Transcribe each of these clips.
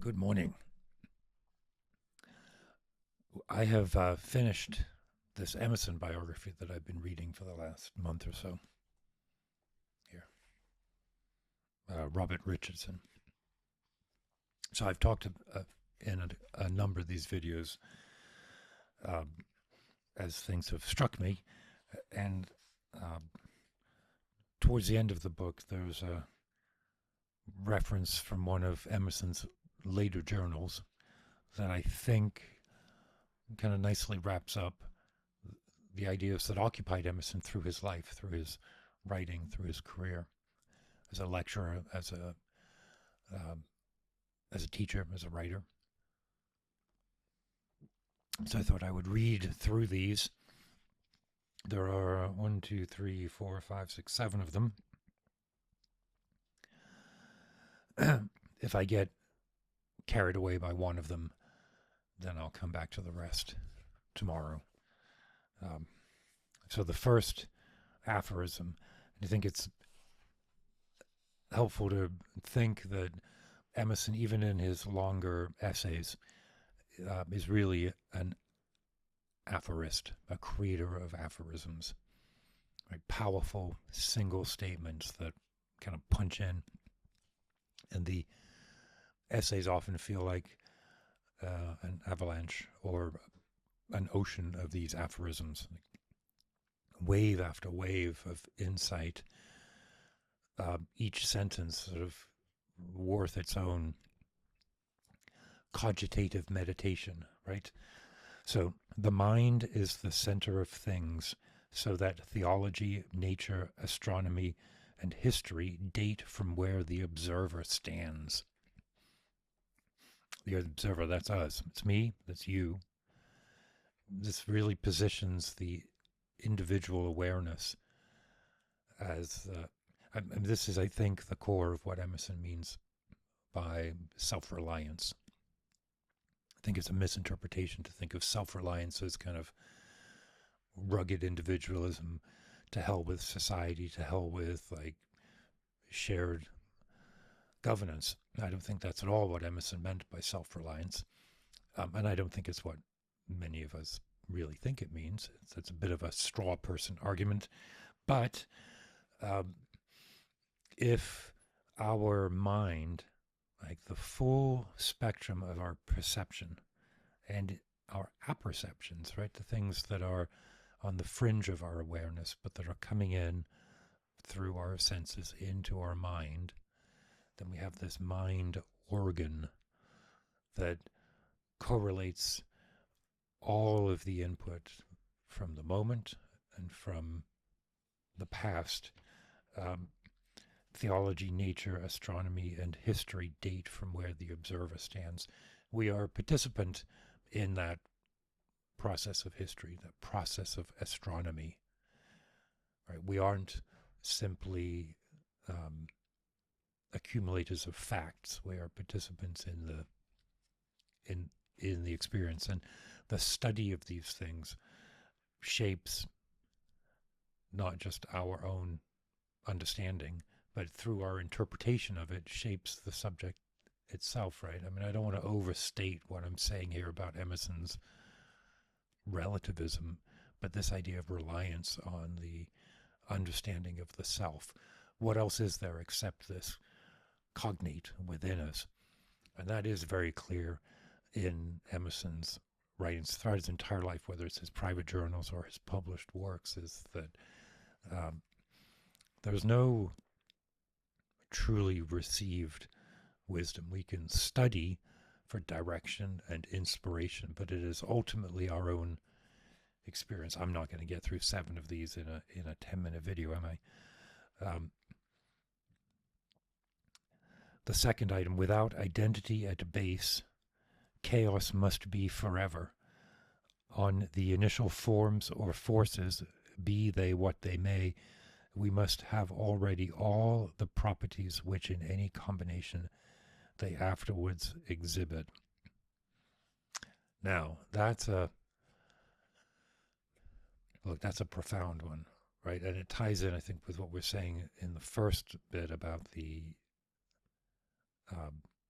Good morning. I have finished this Emerson biography that I've been reading for the last month or so. Here, Robert Richardson. So I've talked in a number of these videos um, as things have struck me, and towards the end of the book, there's a reference from one of Emerson's later journals that I think kind of nicely wraps up the ideas that occupied Emerson through his life, through his writing, through his career, as a lecturer, um, as a teacher, as a writer. So I thought I would read through these. There are 1, 2, 3, 4, 5, 6, 7 of them. If I get carried away by one of them, then I'll come back to the rest tomorrow. So the first aphorism, I think it's helpful to think that Emerson, even in his longer essays, is really an aphorist, a creator of aphorisms, right? Powerful single statements that kind of punch in. And the essays often feel like an avalanche or an ocean of these aphorisms, wave after wave of insight, each sentence sort of worth its own cogitative meditation, right? So the mind is the center of things, so that theology, nature, astronomy, and history date from where the observer stands. The observer, that's us. It's me, that's you. This really positions the individual awareness as, and this is, I think, the core of what Emerson means by self-reliance. I think it's a misinterpretation to think of self-reliance as kind of rugged individualism, to hell with society, to hell with like shared governance. I don't think that's at all what Emerson meant by self-reliance, and I don't think it's what many of us really think it means. It's a bit of a straw person argument, but if our mind, like the full spectrum of our perception and our apperceptions, right, the things that are on the fringe of our awareness but that are coming in through our senses into our mind, then we have this mind organ that correlates all of the input from the moment and from the past. Theology, nature, astronomy, and history date from where the observer stands. We are a participant in that process of history, that process of astronomy. Right? We aren't simply accumulators of facts. We are participants in the experience, and the study of these things shapes not just our own understanding, but through our interpretation of it shapes the subject itself, right? I mean, I don't want to overstate what I'm saying here about Emerson's relativism, but this idea of reliance on the understanding of the self. What else is there except this cognate within us? And that is very clear in Emerson's writings throughout his entire life, whether it's his private journals or his published works, is that there's no truly received wisdom. We can study for direction and inspiration, but it is ultimately our own experience. I'm not going to get through 7 of these in a 10-minute video, am I? The second item, without identity at base, chaos must be forever. On the initial forms or forces, be they what they may, we must have already all the properties which in any combination they afterwards exhibit. Now, that's a profound one, right? And it ties in, I think, with what we're saying in the first bit about the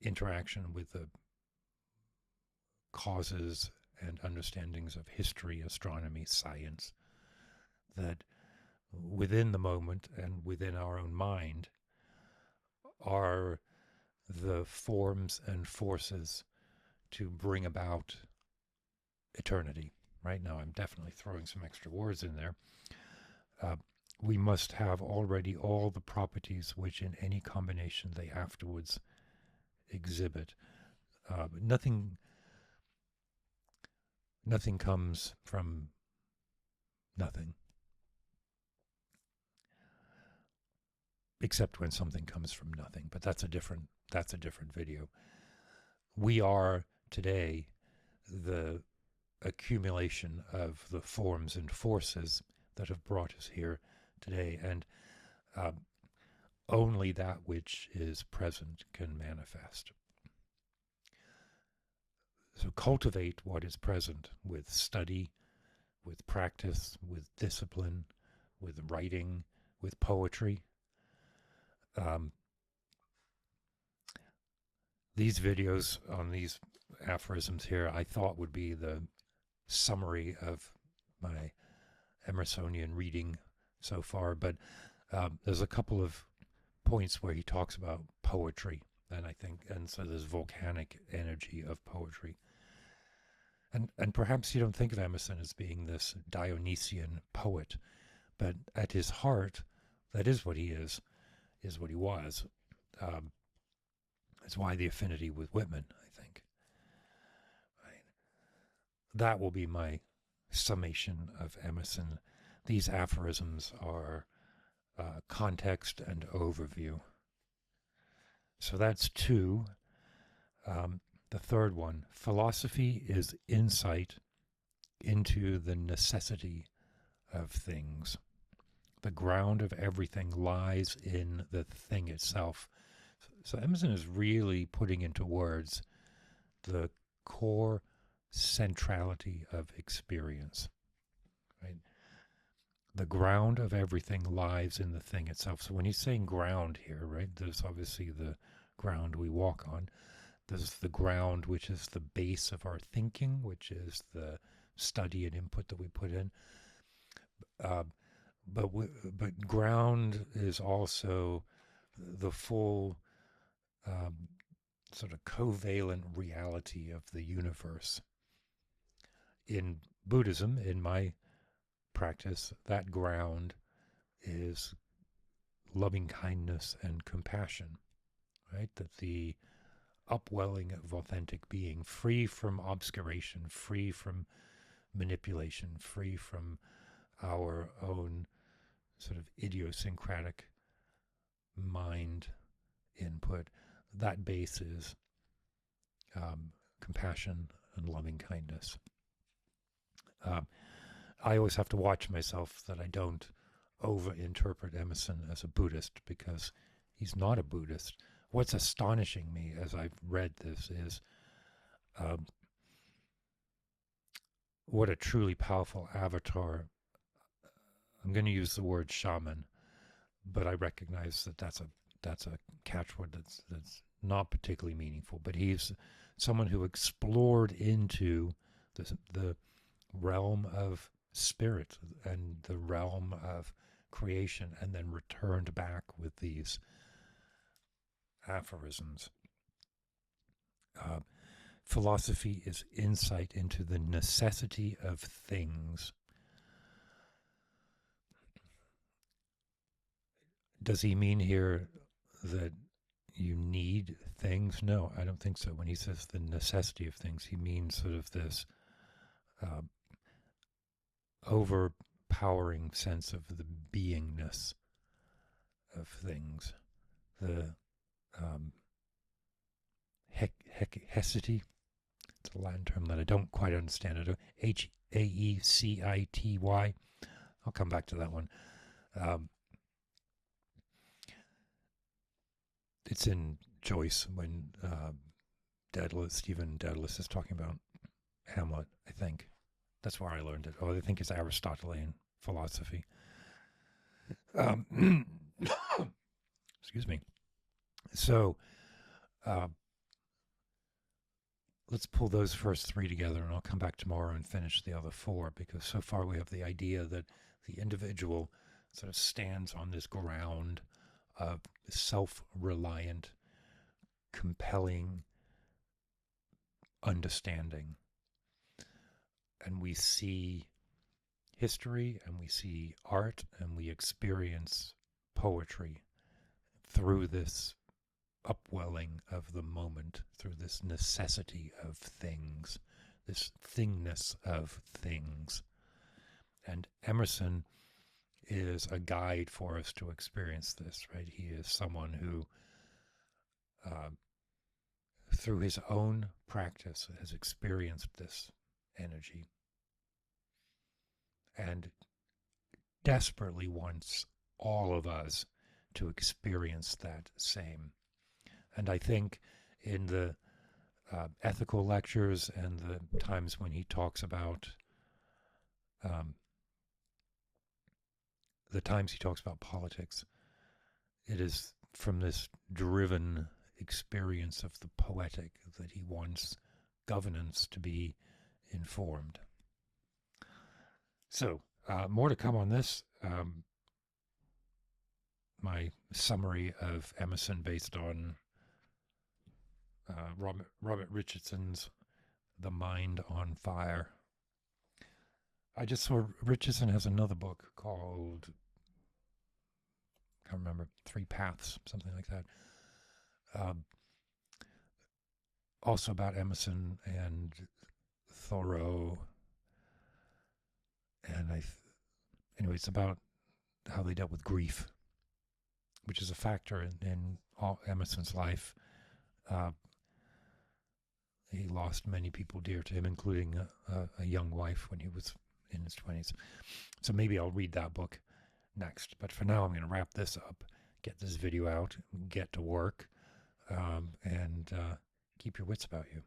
interaction with the causes and understandings of history, astronomy, science, that within the moment and within our own mind are the forms and forces to bring about eternity. Right now, I'm definitely throwing some extra words in there. We must have already all the properties which in any combination they afterwards exhibit. Nothing comes from nothing, except when something comes from nothing. But that's a different video. We are today the accumulation of the forms and forces that have brought us here today, and only that which is present can manifest. So cultivate what is present with study, with practice, with discipline, with writing, with poetry. These videos on these aphorisms here, I thought would be the summary of my Emersonian reading so far, but there's a couple of points where he talks about poetry, and so there's volcanic energy of poetry. And perhaps you don't think of Emerson as being this Dionysian poet, but at his heart, that is what he is what he was. That's why the affinity with Whitman, I think. Right. That will be my summation of Emerson. These aphorisms are context and overview. So that's two. The third one, philosophy is insight into the necessity of things. The ground of everything lies in the thing itself. So Emerson is really putting into words the core centrality of experience. Right? The ground of everything lies in the thing itself. So when he's saying ground here, right, there's obviously the ground we walk on. There's the ground which is the base of our thinking, which is the study and input that we put in. But ground is also the full sort of covalent reality of the universe. In Buddhism, in my practice, that ground is loving kindness and compassion, right? That the upwelling of authentic being, free from obscuration, free from manipulation, free from our own sort of idiosyncratic mind input, that base is compassion and loving kindness. I always have to watch myself that I don't over-interpret Emerson as a Buddhist, because he's not a Buddhist. What's astonishing me as I've read this is what a truly powerful avatar. I'm going to use the word shaman, but I recognize that that's a catchword that's not particularly meaningful. But he's someone who explored into the realm of spirit and the realm of creation, and then returned back with these aphorisms. Philosophy is insight into the necessity of things. Does he mean here that you need things? No, I don't think so. When he says the necessity of things, he means sort of this overpowering sense of the beingness of things. The hecity. It's a Latin term that I don't quite understand. It. Haecity. I'll come back to that one. It's in Joyce when Stephen Dedalus is talking about Hamlet, I think. That's where I learned it. Oh, I think it's Aristotelian philosophy. Excuse me. So, let's pull those first three together, and I'll come back tomorrow and finish the other four, because so far we have the idea that the individual sort of stands on this ground of self-reliant, compelling understanding. And we see history, and we see art, and we experience poetry through this upwelling of the moment, through this necessity of things, this thingness of things. And Emerson is a guide for us to experience this, right? He is someone who, through his own practice, has experienced this energy and desperately wants all of us to experience that same. And I think in the ethical lectures and the times when he talks about politics, it is from this driven experience of the poetic that he wants governance to be informed. So, more to come on this. My summary of Emerson based on Robert Richardson's The Mind on Fire. I just saw Richardson has another book called, I can't remember, Three Paths, something like that. Also about Emerson and Thoreau. And anyway, it's about how they dealt with grief, which is a factor in all Emerson's life. He lost many people dear to him, including a young wife when he was in his 20s. So maybe I'll read that book next. But for now, I'm going to wrap this up, get this video out, get to work, and keep your wits about you.